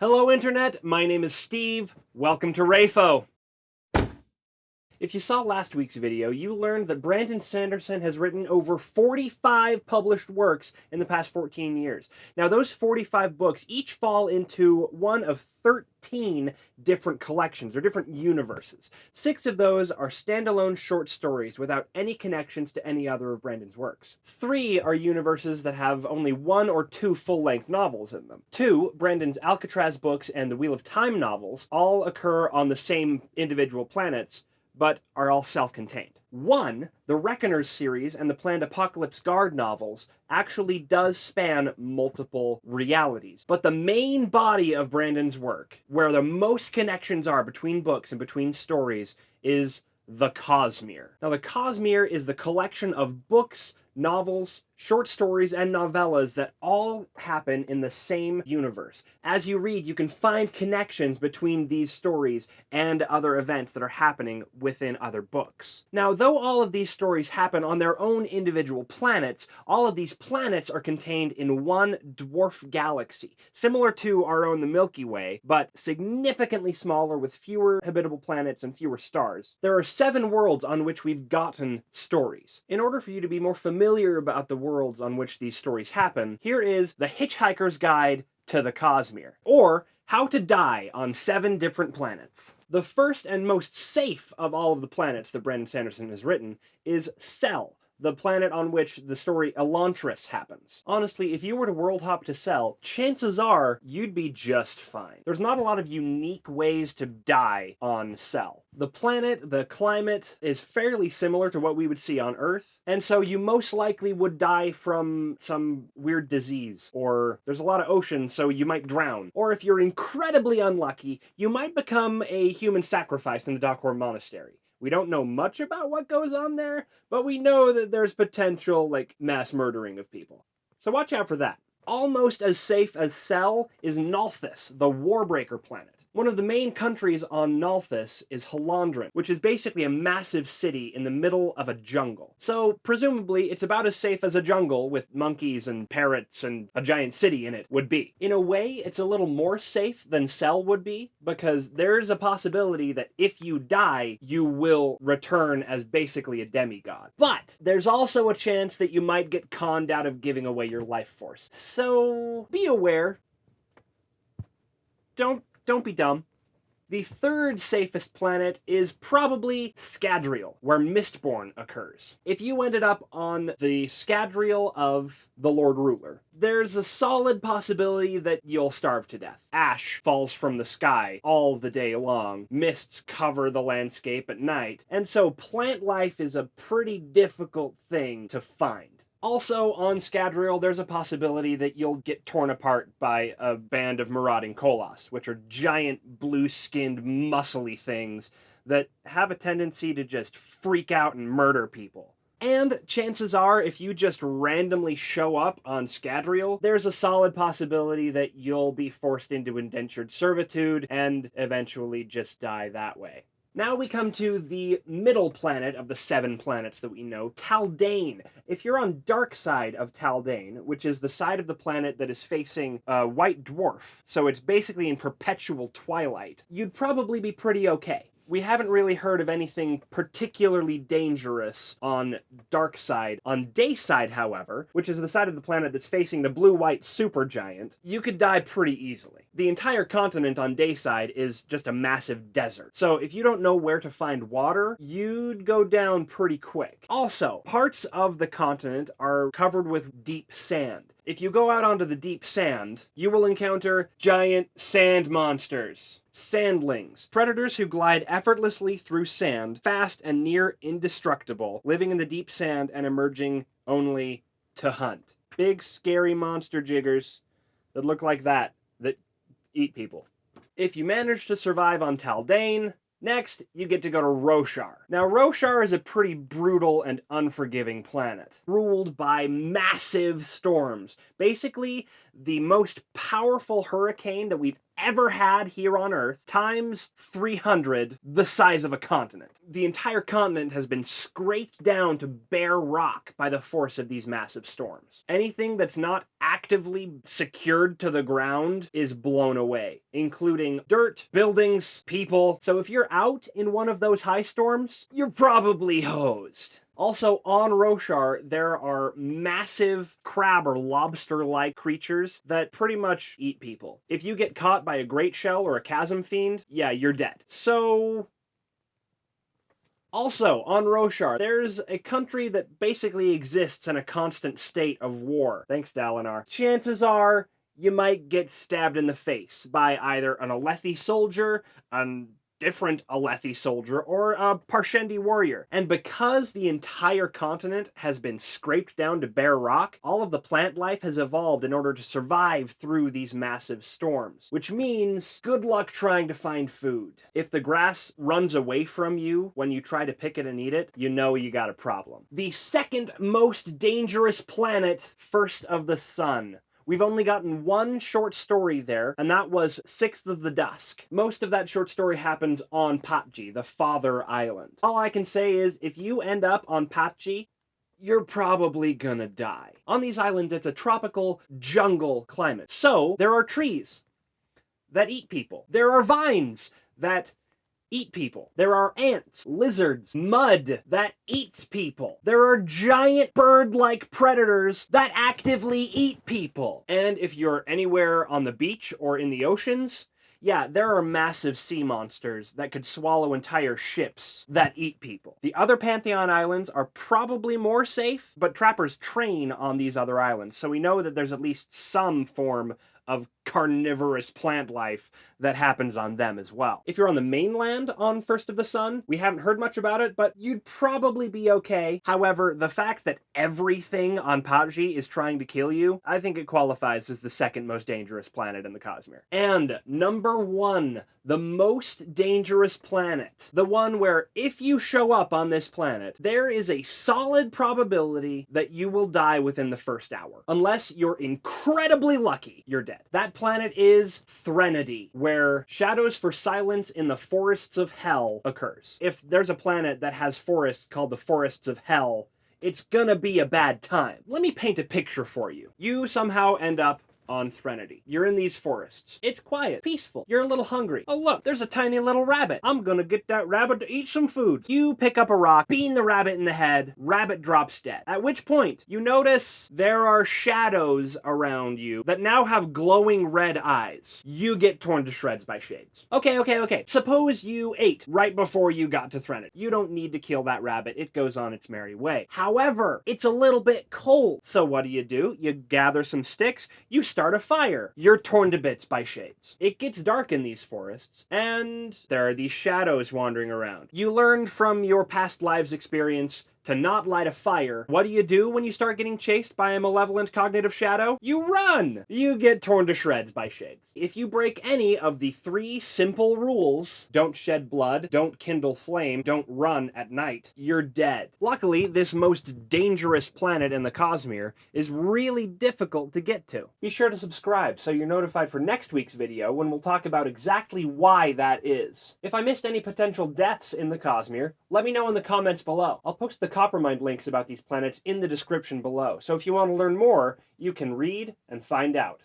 Hello Internet, my name is Steve. Welcome to Rafo. If you saw last week's video, you learned that Brandon Sanderson has written over 45 published works in the past 14 years. Now those 45 books each fall into one of 13 different collections, or different universes. 6 of those are standalone short stories without any connections to any other of Brandon's works. 3 are universes that have only 1 or 2 full-length novels in them. 2, Brandon's Alcatraz books and the Wheel of Time novels, all occur on the same individual planets, but are all self-contained. 1, the Reckoners series and the Planned Apocalypse Guard novels actually does span multiple realities. But the main body of Brandon's work, where the most connections are between books and between stories, is the Cosmere. Now the Cosmere is the collection of books, novels, short stories, and novellas that all happen in the same universe. As you read, you can find connections between these stories and other events that are happening within other books. Now, though all of these stories happen on their own individual planets, all of these planets are contained in one dwarf galaxy, similar to our own the Milky Way, but significantly smaller with fewer habitable planets and fewer stars. There are 7 worlds on which we've gotten stories. In order for you to be more familiar about the worlds on which these stories happen, here is the Hitchhiker's Guide to the Cosmere, or How to Die on 7 Different Planets. The first and most safe of all of the planets that Brandon Sanderson has written is Cell, the planet on which the story Elantris happens. Honestly, if you were to world hop to Cell, chances are you'd be just fine. There's not a lot of unique ways to die on Cell. The planet, the climate, is fairly similar to what we would see on Earth, and so you most likely would die from some weird disease, or there's a lot of ocean, so you might drown. Or if you're incredibly unlucky, you might become a human sacrifice in the Dockhorn Monastery. We don't know much about what goes on there, but we know that there's potential, mass murdering of people. So watch out for that. Almost as safe as Cell is Nalthians, the Warbreaker planet. One of the main countries on Nalthians is Halandran, which is basically a massive city in the middle of a jungle. So, presumably, it's about as safe as a jungle with monkeys and parrots and a giant city in it would be. In a way, it's a little more safe than Cell would be, because there's a possibility that if you die, you will return as basically a demigod. But there's also a chance that you might get conned out of giving away your life force. So, be aware. Don't be dumb. The third safest planet is probably Scadrial, where Mistborn occurs. If you ended up on the Scadrial of the Lord Ruler, there's a solid possibility that you'll starve to death. Ash falls from the sky all the day long, mists cover the landscape at night, and so plant life is a pretty difficult thing to find. Also, on Scadrial, there's a possibility that you'll get torn apart by a band of marauding Kolos, which are giant, blue-skinned, muscly things that have a tendency to just freak out and murder people. And chances are, if you just randomly show up on Scadrial, there's a solid possibility that you'll be forced into indentured servitude and eventually just die that way. Now we come to the middle planet of the 7 planets that we know, Taldane. If you're on Darkside of Taldane, which is the side of the planet that is facing a white dwarf, so it's basically in perpetual twilight, you'd probably be pretty okay. We haven't really heard of anything particularly dangerous on Darkside. On Dayside, however, which is the side of the planet that's facing the blue-white supergiant, you could die pretty easily. The entire continent on Dayside is just a massive desert. So if you don't know where to find water, you'd go down pretty quick. Also, parts of the continent are covered with deep sand. If you go out onto the deep sand, you will encounter giant sand monsters. Sandlings. Predators who glide effortlessly through sand, fast and near indestructible, living in the deep sand and emerging only to hunt. Big, scary monster jiggers that look like that eat people. If you manage to survive on Taldane, next, you get to go to Roche. Now, Roche is a pretty brutal and unforgiving planet, ruled by massive storms. Basically, the most powerful hurricane that we've ever had here on Earth, times 300 the size of a continent. The entire continent has been scraped down to bare rock by the force of these massive storms. Anything that's not actively secured to the ground is blown away, including dirt, buildings, people. So if you're out in one of those high storms, you're probably hosed. Also, on Roche, there are massive crab or lobster-like creatures that pretty much eat people. If you get caught by a great shell or a chasm fiend, yeah, you're dead. So... Also, on Roche, there's a country that basically exists in a constant state of war. Thanks, Dalinar. Chances are, you might get stabbed in the face by either an Alethi soldier, different Alethi soldier, or a Parshendi warrior. And because the entire continent has been scraped down to bare rock, all of the plant life has evolved in order to survive through these massive storms. Which means, good luck trying to find food. If the grass runs away from you when you try to pick it and eat it, you know you got a problem. The second most dangerous planet, first of the sun. We've only gotten one short story there, and that was Sixth of the Dusk. Most of that short story happens on Patji, the Father Island. All I can say is, if you end up on Patji, you're probably gonna die. On these islands, it's a tropical jungle climate. So, there are trees that eat people. There are vines that eat people. There are ants, lizards, mud that eats people. There are giant bird-like predators that actively eat people. And if you're anywhere on the beach or in the oceans, yeah, there are massive sea monsters that could swallow entire ships that eat people. The other Pantheon Islands are probably more safe, but trappers train on these other islands, so we know that there's at least some form of carnivorous plant life that happens on them as well. If you're on the mainland on First of the Sun, we haven't heard much about it, but you'd probably be okay. However, the fact that everything on Patji is trying to kill you, I think it qualifies as the second most dangerous planet in the Cosmere. And number one, the most dangerous planet. The one where if you show up on this planet, there is a solid probability that you will die within the first hour. Unless you're incredibly lucky, you're dead. That planet is Threnody, where Shadows for Silence in the Forests of Hell occurs. If there's a planet that has forests called the Forests of Hell, it's gonna be a bad time. Let me paint a picture for you. You somehow end up on Threnody. You're in these forests. It's quiet, peaceful. You're a little hungry. Oh look, there's a tiny little rabbit. I'm gonna get that rabbit to eat some food. You pick up a rock, bean the rabbit in the head, rabbit drops dead. At which point, you notice there are shadows around you that now have glowing red eyes. You get torn to shreds by shades. Okay. Suppose you ate right before you got to Threnody. You don't need to kill that rabbit. It goes on its merry way. However, it's a little bit cold. So what do? You gather some sticks, you start a fire. You're torn to bits by shades. It gets dark in these forests, and there are these shadows wandering around. You learned from your past lives experience to not light a fire. What do you do when you start getting chased by a malevolent cognitive shadow? You run! You get torn to shreds by shades. If you break any of the 3 simple rules, don't shed blood, don't kindle flame, don't run at night, you're dead. Luckily, this most dangerous planet in the Cosmere is really difficult to get to. Be sure to subscribe so you're notified for next week's video when we'll talk about exactly why that is. If I missed any potential deaths in the Cosmere, let me know in the comments below. I'll post the Coppermind links about these planets in the description below, so if you want to learn more, you can read and find out.